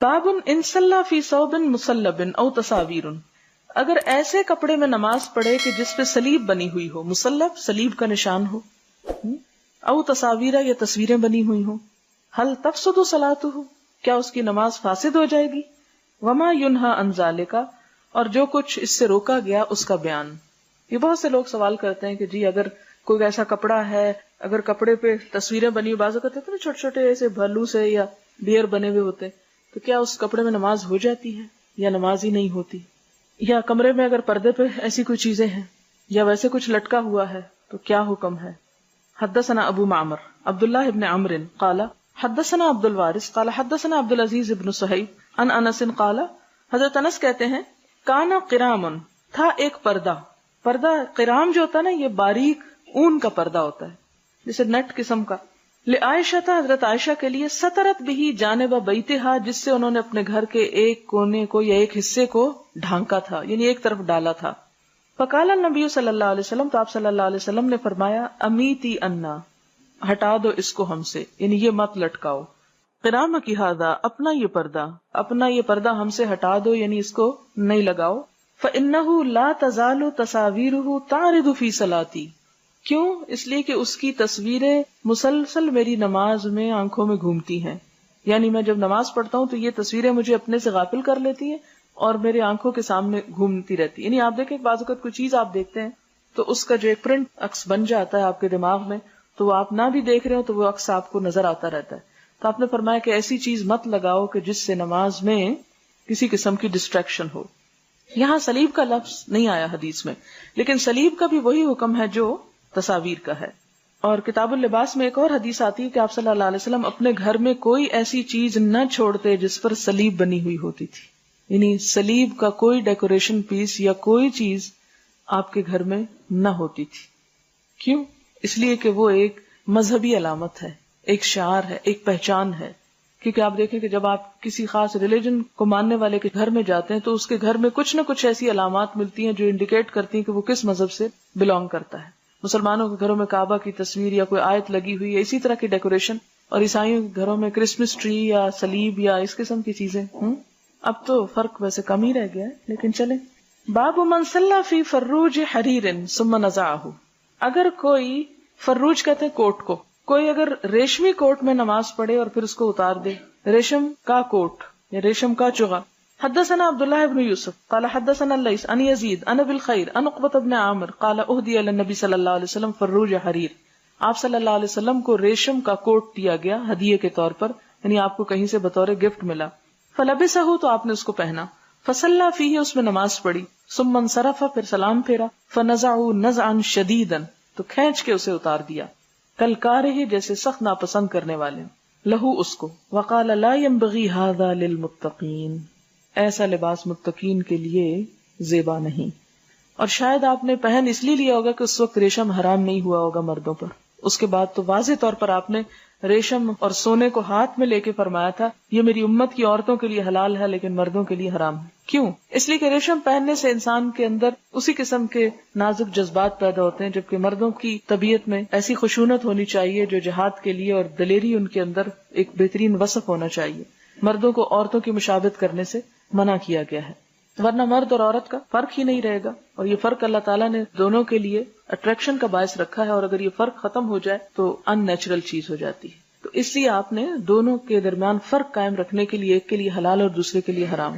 باب ان صلی فی ثوب مصلب او تصاویر، اگر ایسے کپڑے میں نماز پڑھے کہ جس پہ صلیب بنی ہوئی ہو، مصلب صلیب کا نشان ہو، او تصاویر یا تصویریں بنی ہوئی ہوں، هل تفسد صلاته، کیا اس کی نماز فاسد ہو جائے گی؟ وما ینہا عن ذالک، اور جو کچھ اس سے روکا گیا اس کا بیان۔ یہ بہت سے لوگ سوال کرتے ہیں کہ جی اگر کوئی ایسا کپڑا ہے، اگر کپڑے پہ تصویریں بنی، بعض اوقات ہوتے ہیں نا چھوٹے چھوٹے ایسے بھلو سے یا بیئر بنے ہوئے ہوتے، تو کیا اس کپڑے میں نماز ہو جاتی ہے یا نماز ہی نہیں ہوتی؟ یا کمرے میں اگر پردے پہ ایسی کوئی چیزیں ہیں یا ویسے کچھ لٹکا ہوا ہے تو کیا حکم ہے؟ حدثنا ابو معمر عبداللہ ابن عمرو قال حدثنا عبد الوارث قال حدثنا عبد العزیز ابن صہیب عن انس قال، حضرت انس کہتے ہیں کانا قرام، تھا ایک پردہ۔ پردہ قرام جو ہوتا ہے نا، یہ باریک اون کا پردہ ہوتا ہے جیسے نیٹ قسم کا۔ لعائشہ، تھا حضرت عائشہ کے لیے، سترت بھی جانب بیتہا، جس سے انہوں نے اپنے گھر کے ایک کونے کو یا ایک حصے کو ڈھانکا تھا، یعنی ایک طرف ڈالا تھا۔ فقال النبی صلی اللہ علیہ وسلم، تو آپ صلی اللہ علیہ وسلم نے فرمایا امیتی انا، ہٹا دو اس کو ہم سے، یعنی یہ مت لٹکاؤ۔ قرام کی ہذا، اپنا یہ پردہ ہم سے ہٹا دو، یعنی اس کو نہیں لگاؤ۔ فإنہ لا تزال تصاویرہ تعرض فی صلاتی، کیوں؟ اس لیے کہ اس کی تصویریں مسلسل میری نماز میں آنکھوں میں گھومتی ہیں، یعنی میں جب نماز پڑھتا ہوں تو یہ تصویریں مجھے اپنے سے غافل کر لیتی ہیں اور میرے آنکھوں کے سامنے گھومتی رہتی۔ یعنی آپ دیکھیں بعض اوقات کوئی چیز آپ دیکھتے ہیں تو اس کا جو ایک پرنٹ عکس بن جاتا ہے آپ کے دماغ میں، تو وہ آپ نہ بھی دیکھ رہے ہو تو وہ عکس آپ کو نظر آتا رہتا ہے۔ تو آپ نے فرمایا کہ ایسی چیز مت لگاؤ کہ جس سے نماز میں کسی قسم کی ڈسٹریکشن ہو۔ یہاں صلیب کا لفظ نہیں آیا حدیث میں، لیکن صلیب کا بھی وہی حکم ہے جو تصاویر کا ہے۔ اور کتاب اللباس میں ایک اور حدیث آتی ہے کہ آپ صلی اللہ علیہ وسلم اپنے گھر میں کوئی ایسی چیز نہ چھوڑتے جس پر صلیب بنی ہوئی ہوتی تھی، یعنی صلیب کا کوئی ڈیکوریشن پیس یا کوئی چیز آپ کے گھر میں نہ ہوتی تھی۔ کیوں؟ اس لیے کہ وہ ایک مذہبی علامت ہے، ایک شعار ہے، ایک پہچان ہے۔ کیونکہ آپ دیکھیں کہ جب آپ کسی خاص ریلیجن کو ماننے والے کے گھر میں جاتے ہیں تو اس کے گھر میں کچھ نہ کچھ ایسی علامات ملتی ہیں جو انڈیکیٹ کرتی ہیں کہ وہ کس مذہب سے بلونگ کرتا ہے۔ مسلمانوں کے گھروں میں کعبہ کی تصویر یا کوئی آیت لگی ہوئی ہے، اسی طرح کی ڈیکوریشن، اور عیسائیوں کے گھروں میں کرسمس ٹری یا صلیب یا اس قسم کی چیزیں۔ اب تو فرق ویسے کم ہی رہ گیا ہے، لیکن چلیں۔ باب من صلی فی فروج حریر ثم نزعہ، اگر کوئی، فروج کہتے ہیں کوٹ کو، کوئی اگر ریشمی کوٹ میں نماز پڑھے اور پھر اس کو اتار دے، ریشم کا کوٹ یا ریشم کا چغا۔ حدثنا عبداللہ ابن یوسف قال حدثنا اللیث عن یزید عن ابی الخیر عن عقبۃ بن عامر قال اہدی الی النبی صلی اللہ علیہ وسلم فروج حریر، آپ صلی اللہ علیہ وسلم کو ریشم کا کوٹ دیا گیا ہدیے کے طور پر، یعنی آپ کو کہیں سے بطور گفٹ ملا۔ فلبسہ، تو آپ نے اس کو پہنا، فصلی فیہ، اس میں نماز پڑھی، ثم انصرف، پھر سلام پھیرا، فنزعوا نزعا شدیدا، تو کھینچ کے اسے اتار دیا، کلکارہ، جیسے سخت ناپسند کرنے والے، لہو، اس کو، وقال لا ينبغي هذا للمتقین، ایسا لباس متقین کے لیے زیبا نہیں۔ اور شاید آپ نے پہن اس لیے لیا ہوگا کہ اس وقت ریشم حرام نہیں ہوا ہوگا مردوں پر، اس کے بعد تو واضح طور پر آپ نے ریشم اور سونے کو ہاتھ میں لے کے فرمایا تھا یہ میری امت کی عورتوں کے لیے حلال ہے لیکن مردوں کے لیے حرام ہے۔ کیوں؟ اس لیے کہ ریشم پہننے سے انسان کے اندر اسی قسم کے نازک جذبات پیدا ہوتے ہیں، جبکہ مردوں کی طبیعت میں ایسی خشونت ہونی چاہیے جو جہاد کے لیے، اور دلیری ان کے اندر ایک بہترین وصف ہونا چاہیے۔ مردوں کو عورتوں کی مشابہت کرنے سے منع کیا گیا ہے، ورنہ مرد اور عورت کا فرق ہی نہیں رہے گا، اور یہ فرق اللہ تعالیٰ نے دونوں کے لیے اٹریکشن کا باعث رکھا ہے، اور اگر یہ فرق ختم ہو جائے تو ان نیچرل چیز ہو جاتی ہے۔ تو اس لیے آپ نے دونوں کے درمیان فرق قائم رکھنے کے لیے ایک کے لیے حلال اور دوسرے کے لیے حرام